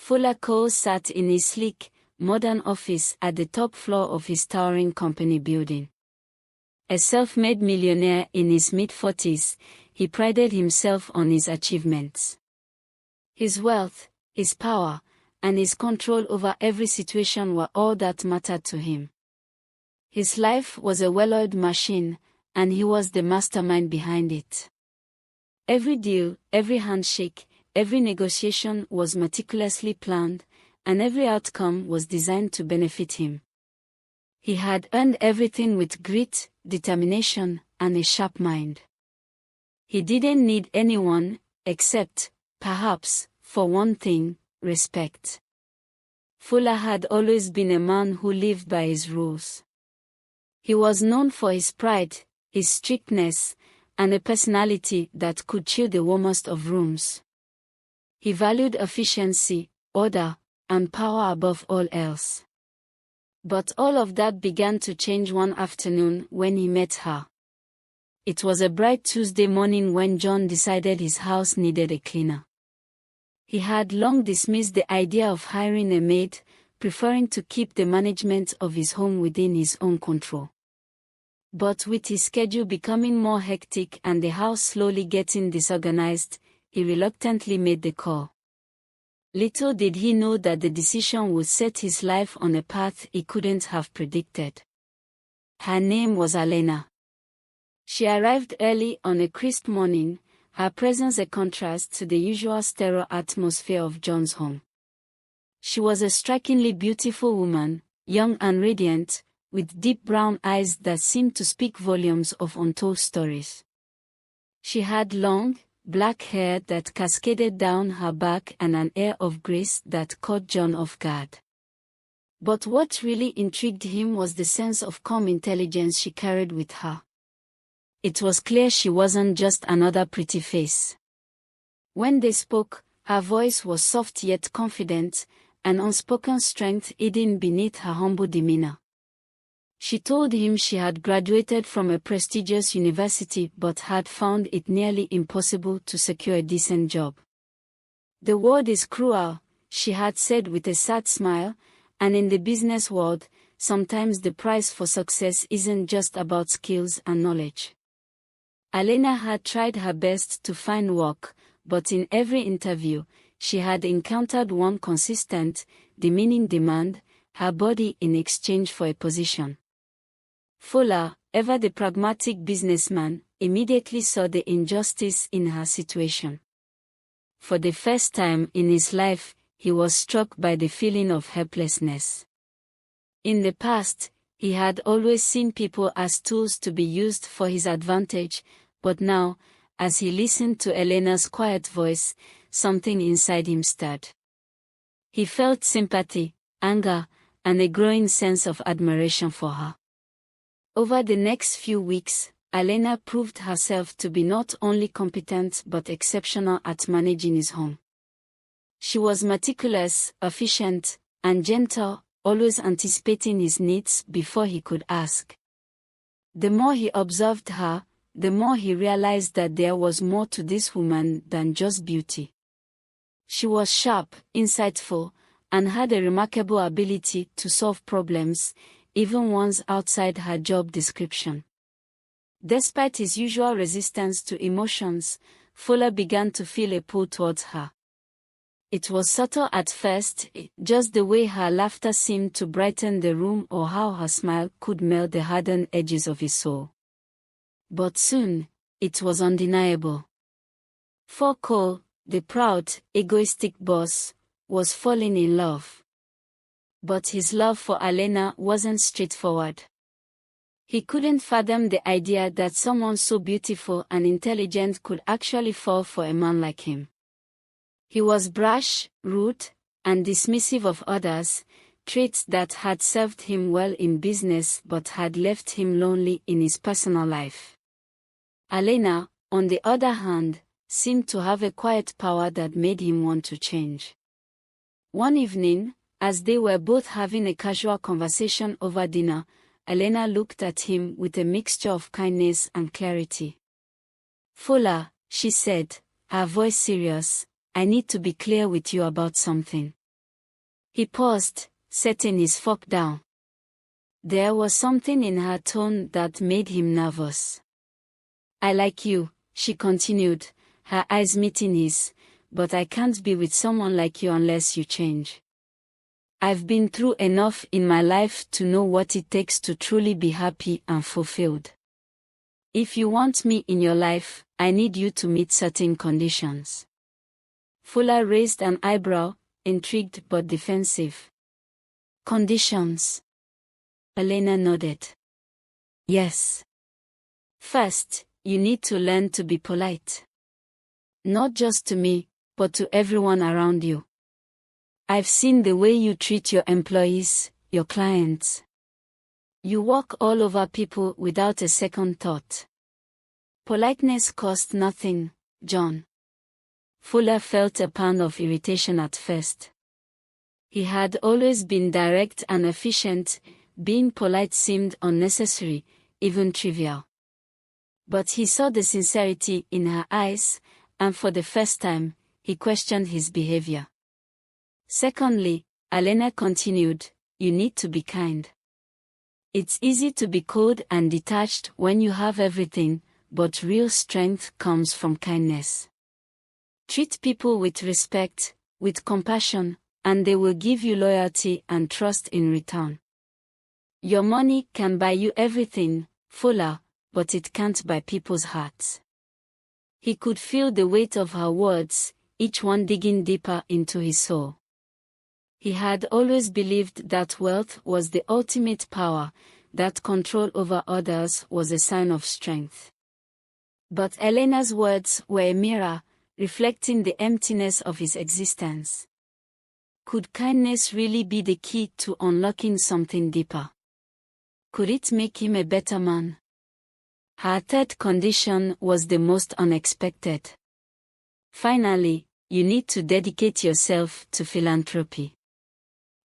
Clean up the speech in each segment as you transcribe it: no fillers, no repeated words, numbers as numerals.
Fuller Cole sat in his sleek, modern office at the top floor of his towering company building. A self-made millionaire in his mid-40s, he prided himself on his achievements. His wealth, his power, and his control over every situation were all that mattered to him. His life was a well-oiled machine, and he was the mastermind behind it. Every deal, every handshake, every negotiation was meticulously planned, and every outcome was designed to benefit him. He had earned everything with grit, determination, and a sharp mind. He didn't need anyone, except, perhaps, for one thing, respect. Fuller had always been a man who lived by his rules. He was known for his pride, his strictness, and a personality that could chill the warmest of rooms. He valued efficiency, order, and power above all else. But all of that began to change one afternoon when he met her. It was a bright Tuesday morning when John decided his house needed a cleaner. He had long dismissed the idea of hiring a maid, preferring to keep the management of his home within his own control. But with his schedule becoming more hectic and the house slowly getting disorganized, he reluctantly made the call. Little did he know that the decision would set his life on a path he couldn't have predicted. Her name was Alena. She arrived early on a crisp morning, her presence a contrast to the usual sterile atmosphere of John's home. She was a strikingly beautiful woman, young and radiant, with deep brown eyes that seemed to speak volumes of untold stories. She had long, black hair that cascaded down her back and an air of grace that caught John off guard. But what really intrigued him was the sense of calm intelligence she carried with her. It was clear she wasn't just another pretty face. When they spoke, her voice was soft yet confident, an unspoken strength hidden beneath her humble demeanor. She told him she had graduated from a prestigious university but had found it nearly impossible to secure a decent job. "The world is cruel," she had said with a sad smile, "and in the business world, sometimes the price for success isn't just about skills and knowledge." Alena had tried her best to find work, but in every interview, she had encountered one consistent, demeaning demand: her body in exchange for a position. Fuller, ever the pragmatic businessman, immediately saw the injustice in her situation. For the first time in his life, he was struck by the feeling of helplessness. In the past, he had always seen people as tools to be used for his advantage, but now, as he listened to Elena's quiet voice, something inside him stirred. He felt sympathy, anger, and a growing sense of admiration for her. Over the next few weeks, Alena proved herself to be not only competent but exceptional at managing his home. She was meticulous, efficient, and gentle, always anticipating his needs before he could ask. The more he observed her, the more he realized that there was more to this woman than just beauty. She was sharp, insightful, and had a remarkable ability to solve problems, even ones outside her job description. Despite his usual resistance to emotions, Fuller began to feel a pull towards her. It was subtle at first, just the way her laughter seemed to brighten the room or how her smile could melt the hardened edges of his soul. But soon, it was undeniable. For Cole, the proud, egoistic boss, was falling in love. But his love for Alena wasn't straightforward. He couldn't fathom the idea that someone so beautiful and intelligent could actually fall for a man like him. He was brash, rude, and dismissive of others, traits that had served him well in business but had left him lonely in his personal life. Alena, on the other hand, seemed to have a quiet power that made him want to change. One evening, as they were both having a casual conversation over dinner, Alena looked at him with a mixture of kindness and clarity. "Fuller," she said, her voice serious, "I need to be clear with you about something." He paused, setting his fork down. There was something in her tone that made him nervous. I like you, she continued, her eyes meeting his, but I can't be with someone like you unless you change. I've been through enough in my life to know what it takes to truly be happy and fulfilled. If you want me in your life, I need you to meet certain conditions. Fuller raised an eyebrow, intrigued but defensive. Conditions? Elena nodded. Yes. First, you need to learn to be polite. Not just to me, but to everyone around you. I've seen the way you treat your employees, your clients. You walk all over people without a second thought. Politeness costs nothing, John. Fuller felt a pound of irritation at first. He had always been direct and efficient, being polite seemed unnecessary, even trivial. But he saw the sincerity in her eyes, and for the first time, he questioned his behavior. Secondly, Elena continued, you need to be kind. It's easy to be cold and detached when you have everything, but real strength comes from kindness. Treat people with respect, with compassion, and they will give you loyalty and trust in return. Your money can buy you everything, Fuller, but it can't buy people's hearts. He could feel the weight of her words, each one digging deeper into his soul. He had always believed that wealth was the ultimate power, that control over others was a sign of strength. But Elena's words were a mirror, reflecting the emptiness of his existence. Could kindness really be the key to unlocking something deeper? Could it make him a better man? Her third condition was the most unexpected. Finally, you need to dedicate yourself to philanthropy.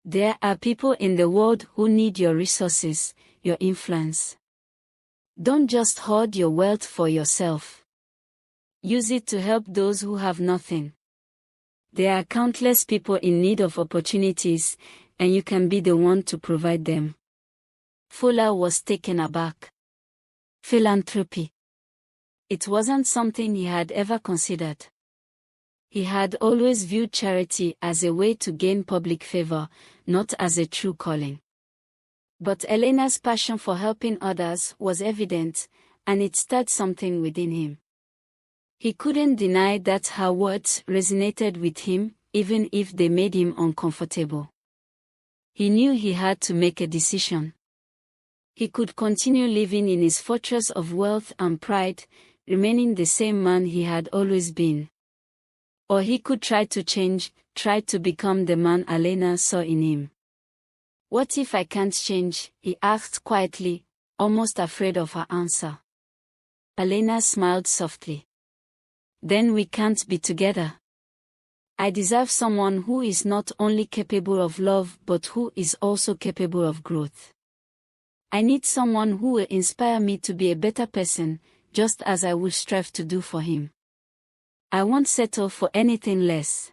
There are people in the world who need your resources, your influence. Don't just hoard your wealth for yourself. Use it to help those who have nothing. There are countless people in need of opportunities, and you can be the one to provide them. Fuller was taken aback. Philanthropy. It wasn't something he had ever considered. He had always viewed charity as a way to gain public favor, not as a true calling. But Elena's passion for helping others was evident, and it stirred something within him. He couldn't deny that her words resonated with him, even if they made him uncomfortable. He knew he had to make a decision. He could continue living in his fortress of wealth and pride, remaining the same man he had always been. Or he could try to change, try to become the man Elena saw in him. What if I can't change? He asked quietly, almost afraid of her answer. Elena smiled softly. Then we can't be together. I deserve someone who is not only capable of love but who is also capable of growth. I need someone who will inspire me to be a better person, just as I will strive to do for him. I won't settle for anything less.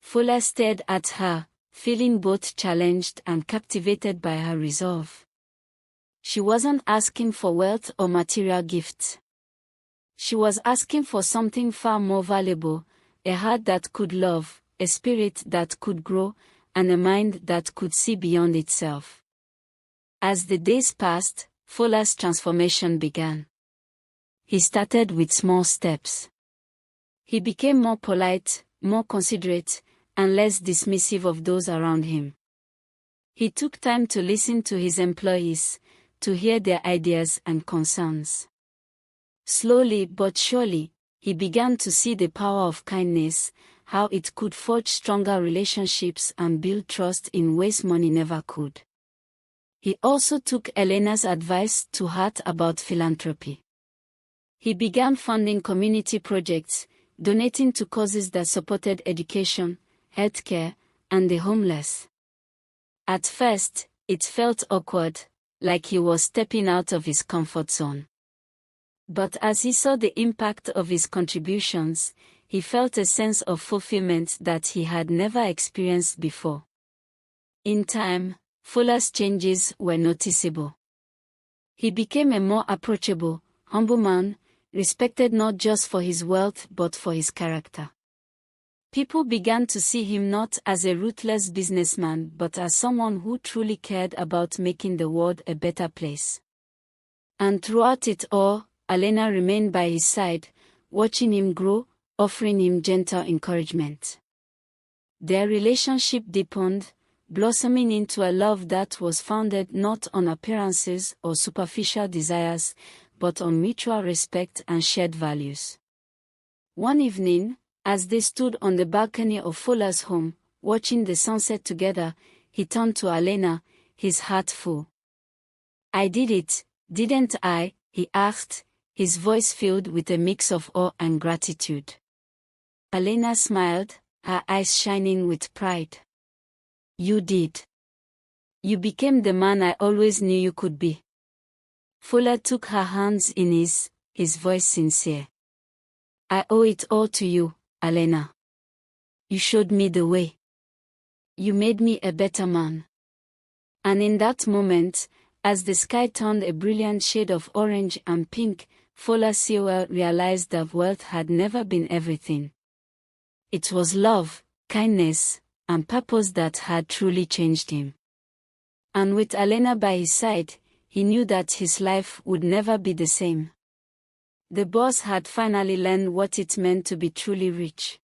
Fuller stared at her, feeling both challenged and captivated by her resolve. She wasn't asking for wealth or material gifts. She was asking for something far more valuable, a heart that could love, a spirit that could grow, and a mind that could see beyond itself. As the days passed, Fuller's transformation began. He started with small steps. He became more polite, more considerate, and less dismissive of those around him. He took time to listen to his employees, to hear their ideas and concerns. Slowly but surely, he began to see the power of kindness, how it could forge stronger relationships and build trust in ways money never could. He also took Elena's advice to heart about philanthropy. He began funding community projects, donating to causes that supported education, healthcare, and the homeless. At first, it felt awkward, like he was stepping out of his comfort zone. But as he saw the impact of his contributions, he felt a sense of fulfillment that he had never experienced before. In time, Fuller's changes were noticeable. He became a more approachable, humble man, respected not just for his wealth but for his character. People began to see him not as a ruthless businessman but as someone who truly cared about making the world a better place. And throughout it all, Alena remained by his side, watching him grow, offering him gentle encouragement. Their relationship deepened, blossoming into a love that was founded not on appearances or superficial desires, but on mutual respect and shared values. One evening, as they stood on the balcony of Fuller's home, watching the sunset together, he turned to Alena, his heart full. "I did it, didn't I?" he asked, his voice filled with a mix of awe and gratitude. Alena smiled, her eyes shining with pride. "You did. You became the man I always knew you could be." Fuller took her hands in his voice sincere. "I owe it all to you, Alena. You showed me the way. You made me a better man." And in that moment, as the sky turned a brilliant shade of orange and pink, Fuller Sewell realized that wealth had never been everything. It was love, kindness, and purpose that had truly changed him. And with Alena by his side, he knew that his life would never be the same. The boss had finally learned what it meant to be truly rich.